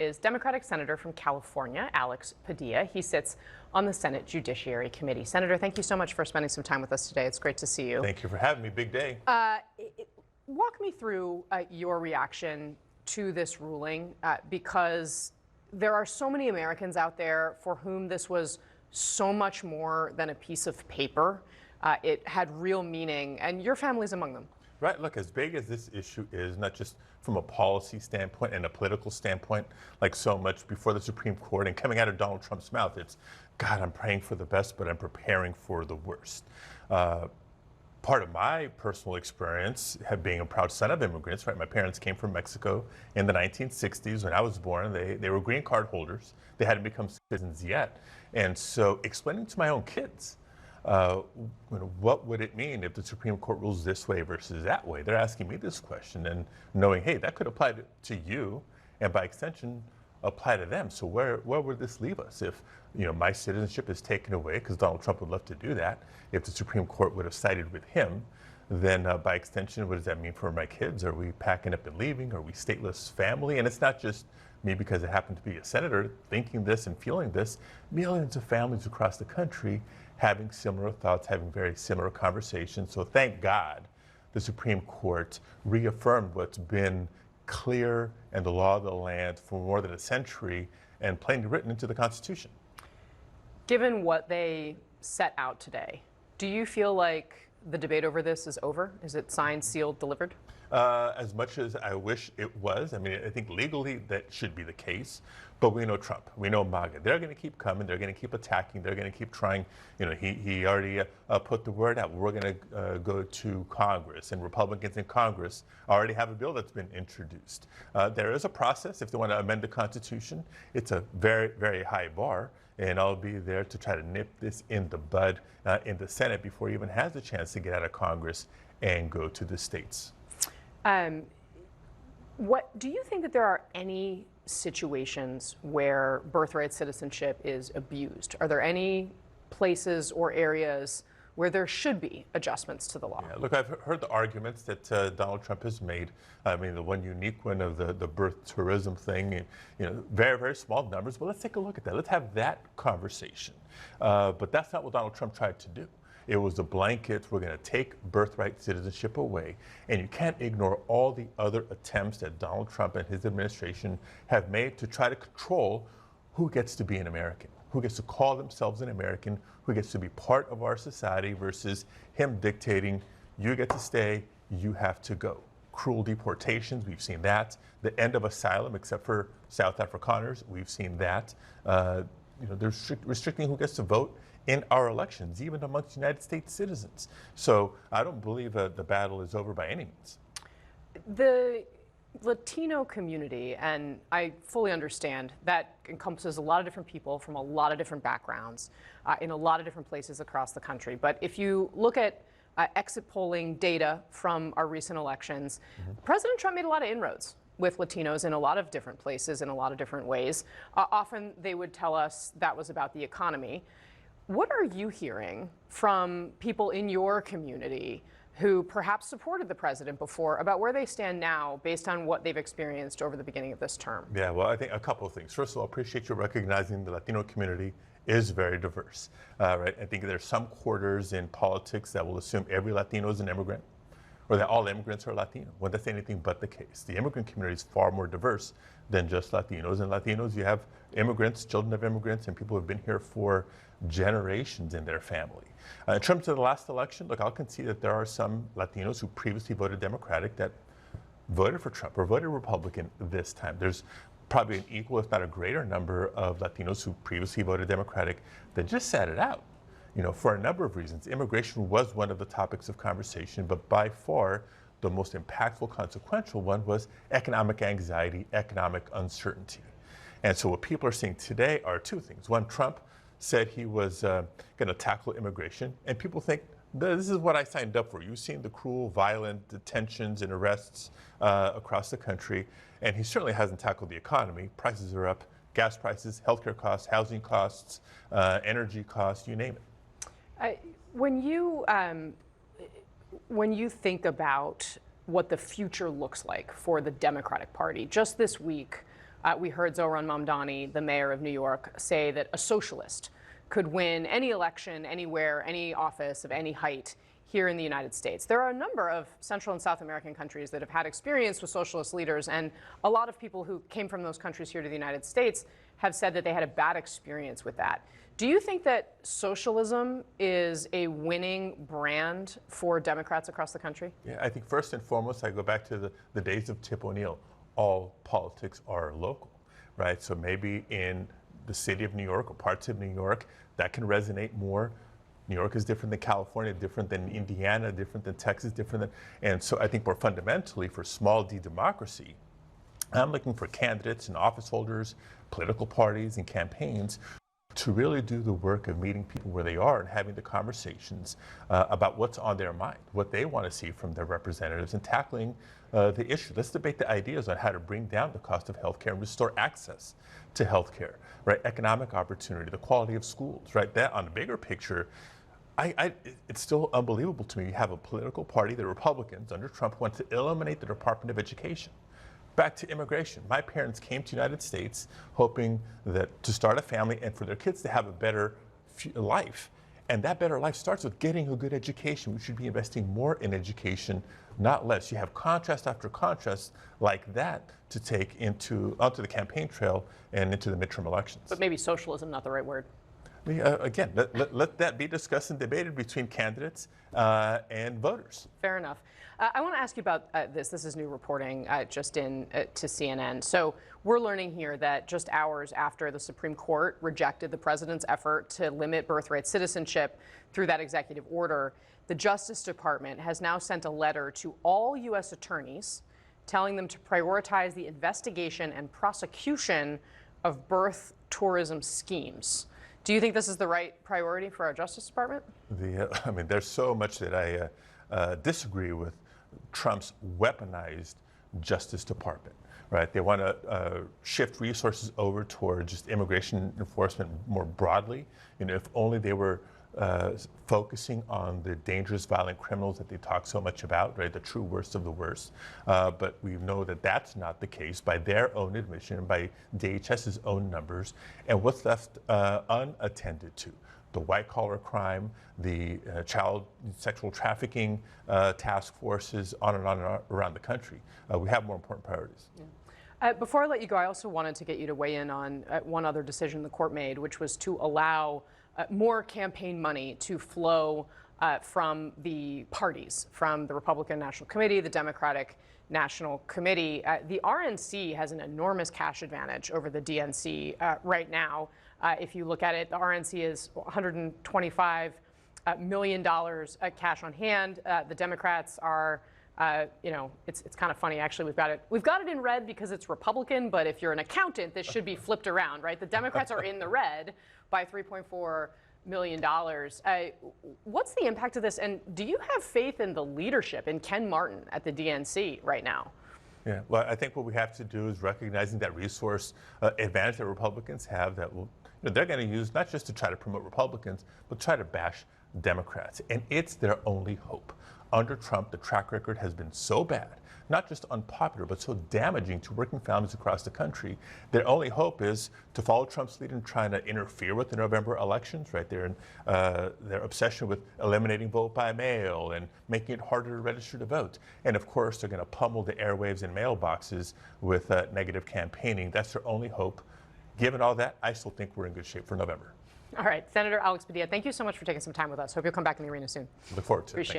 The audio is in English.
is Democratic Senator from California, Alex Padilla. He sits on the Senate Judiciary Committee. Senator, thank you so much for spending some time with us today. It's great to see you. Thank you for having me. Big day. Walk me through your reaction to this ruling, because there are so many Americans out there for whom this was so much more than a piece of paper. It had real meaning, and your family's among them. Right. Look, as big as this issue is, not just from a policy standpoint and a political standpoint, like so much before the Supreme Court and coming out of Donald Trump's mouth, it's, God, I'm praying for the best, but I'm preparing for the worst. Part of my personal experience, being a proud son of immigrants, right? My parents came from Mexico in the 1960s. When I was born, they were green card holders. They hadn't become citizens yet. And so explaining to my own kids, what would it mean if the Supreme Court rules this way versus that way? They're asking me this question and knowing, hey, that could apply to you and by extension apply to them. So where would this leave us if my citizenship is taken away, because Donald Trump would love to do that? If the Supreme Court would have sided with him, then by extension, what does that mean for my kids? Are we packing up and leaving? Are we stateless family? And it's not just me because I happen to be a senator thinking this and feeling this. Millions of families across the country having similar thoughts, having very similar conversations. So thank God the Supreme Court reaffirmed what's been clear and the law of the land for more than a century and plainly written into the Constitution. Given what they set out today, do you feel like the debate over this is over? Is it signed, sealed, delivered? As much as I wish it was. I mean, I think legally that should be the case, but we know Trump, we know MAGA. They're going to keep coming, they're going to keep attacking, they're going to keep trying. He already put the word out. We're going to go to Congress, and Republicans in Congress already have a bill that's been introduced. There is a process if they want to amend the Constitution. It's a very, very high bar, and I'll be there to try to nip this in the bud in the Senate before he even has a chance to get out of Congress and go to the states. What do you think that there are any situations where birthright citizenship is abused? Are there any places or areas where there should be adjustments to the law? Yeah, look, I've heard the arguments that Donald Trump has made. I mean, the one unique one of the birth tourism thing, very, very small numbers. But let's take a look at that. Let's have that conversation. But that's not what Donald Trump tried to do. It was a blanket, we're going to take birthright citizenship away. And you can't ignore all the other attempts that Donald Trump and his administration have made to try to control who gets to be an American, who gets to call themselves an American, who gets to be part of our society versus him dictating, you get to stay, you have to go. Cruel deportations, we've seen that. The end of asylum, except for South Afrikaners, we've seen that. They're restricting who gets to vote in our elections, even amongst United States citizens. So I don't believe the battle is over by any means. The Latino community, and I fully understand, that encompasses a lot of different people from a lot of different backgrounds in a lot of different places across the country. But if you look at exit polling data from our recent elections, President Trump made a lot of inroads with Latinos in a lot of different places in a lot of different ways. Often they would tell us that was about the economy. What are you hearing from people in your community who perhaps supported the president before about where they stand now based on what they've experienced over the beginning of this term? Yeah, well, I think a couple of things. First of all, I appreciate you recognizing the Latino community is very diverse, right? I think there's some quarters in politics that will assume every Latino is an immigrant, or that all immigrants are Latino, when that's anything but the case. The immigrant community is far more diverse than just Latinos. And Latinos, you have immigrants, children of immigrants, and people who have been here for generations in their family. In terms of the last election, look, I'll concede that there are some Latinos who previously voted Democratic that voted for Trump or voted Republican this time. There's probably an equal, if not a greater number of Latinos who previously voted Democratic that just sat it out. For a number of reasons. Immigration was one of the topics of conversation, but by far the most impactful, consequential one was economic anxiety, economic uncertainty. And so what people are seeing today are two things. One, Trump said he was going to tackle immigration, and people think, this is what I signed up for. You've seen the cruel, violent detentions and arrests across the country, and he certainly hasn't tackled the economy. Prices are up, gas prices, healthcare costs, housing costs, energy costs, you name it. When you think about what the future looks like for the Democratic Party, just this week, We heard Zohran Mamdani, the mayor of New York, say that a socialist could win any election, anywhere, any office of any height here in the United States. There are a number of Central and South American countries that have had experience with socialist leaders, and a lot of people who came from those countries here to the United States have said that they had a bad experience with that. Do you think that socialism is a winning brand for Democrats across the country? Yeah, I think first and foremost, I go back to the days of Tip O'Neill. All politics are local, right? So maybe in the city of New York or parts of New York, that can resonate more. New York is different than California, different than Indiana, different than Texas, different than, and so I think more fundamentally for small d democracy, I'm looking for candidates and office holders, political parties and campaigns to really do the work of meeting people where they are and having the conversations about what's on their mind, what they want to see from their representatives, and tackling the issue. Let's debate the ideas on how to bring down the cost of healthcare and restore access to healthcare, right? Economic opportunity, the quality of schools, right? That on the bigger picture, it's still unbelievable to me. You have a political party, the Republicans under Trump, want to eliminate the Department of Education. Back to immigration. My parents came to the United States hoping that to start a family and for their kids to have a better life. And that better life starts with getting a good education. We should be investing more in education, not less. You have contrast after contrast like that to take onto the campaign trail and into the midterm elections. But maybe socialism, not the right word. Again, let that be discussed and debated between candidates and voters. Fair enough. I want to ask you about this. This is new reporting just in to CNN. So we're learning here that just hours after the Supreme Court rejected the president's effort to limit birthright citizenship through that executive order, the Justice Department has now sent a letter to all U.S. attorneys telling them to prioritize the investigation and prosecution of birth tourism schemes. Do you think this is the right priority for our Justice Department? I mean, there's so much that I disagree with Trump's weaponized Justice Department, right? They want to shift resources over toward just immigration enforcement more broadly. You know, if only they were focusing on the dangerous, violent criminals that they talk so much about, right? The true worst of the worst. But we know that that's not the case by their own admission, by DHS's own numbers. And what's left unattended to? The white-collar crime, the child sexual trafficking task forces, on and around the country. We have more important priorities. Yeah. Before I let you go, I also wanted to get you to weigh in on one other decision the court made, which was to allow more campaign money to flow from the parties, from the Republican National Committee, the Democratic National Committee. The RNC has an enormous cash advantage over the DNC right now. If you look at it, the RNC is $125 million cash on hand. The Democrats are, it's kind of funny actually. We've got it in red because it's Republican, but if you're an accountant, this should be flipped around, right? The Democrats are in the red by $3.4 million. What's the impact of this? And do you have faith in the leadership in Ken Martin at the DNC right now? Yeah, well, I think what we have to do is recognizing that resource advantage that Republicans have that they're going to use not just to try to promote Republicans, but try to bash Democrats. And it's their only hope. Under Trump, the track record has been so bad, not just unpopular, but so damaging to working families across the country. Their only hope is to follow Trump's lead in trying to interfere with the November elections, right? Their obsession with eliminating vote by mail and making it harder to register to vote. And of course, they're going to pummel the airwaves and mailboxes with negative campaigning. That's their only hope. Given all that, I still think we're in good shape for November. All right, Senator Alex Padilla, thank you so much for taking some time with us. Hope you'll come back in the arena soon. Look forward to it. Appreciate it.